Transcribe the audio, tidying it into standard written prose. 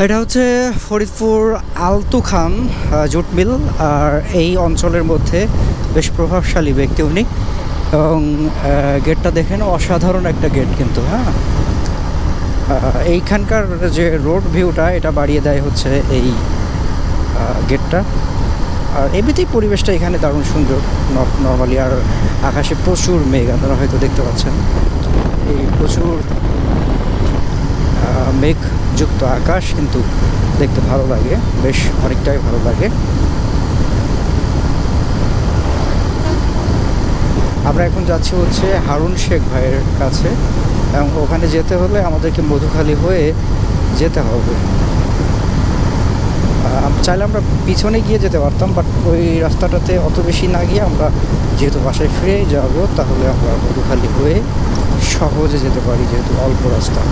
এটা হচ্ছে ফরিদপুর আলতু খান jute mill. আর এই অঞ্চলের মধ্যে বেশ প্রভাবশালী ব্যক্তি উনি। এবং গেটটা দেখেন, অসাধারণ একটা গেট কিন্তু। হ্যাঁ, এইখানকার যে রোড ভিউটা এটা বাড়িয়ে দেয় হচ্ছে এই গেটটা। আর এমনিতেই পরিবেশটা এখানে দারুণ সুন্দর নর্মালি। আর আকাশে প্রচুর মেঘ, আপনারা হয়তো দেখতে পাচ্ছেন এই প্রচুর মেঘযুক্ত আকাশ কিন্তু দেখতে ভালো লাগে, বেশ অনেকটাই ভালো লাগে। আমরা এখন যাচ্ছি হচ্ছে হারুন শেখ ভাইয়ের কাছে, এবং ওখানে যেতে হলে আমাদেরকে মধুখালী হয়ে যেতে হবে। চাইলে আমরা পিছনে গিয়ে যেতে পারতাম, বাট ওই রাস্তাটাতে অত বেশি না গিয়ে আমরা যেহেতু বাসায় ফিরে যাব, তাহলে আমরা মধুখালী হয়ে সহজে যেতে পারি, যেহেতু অল্প রাস্তা।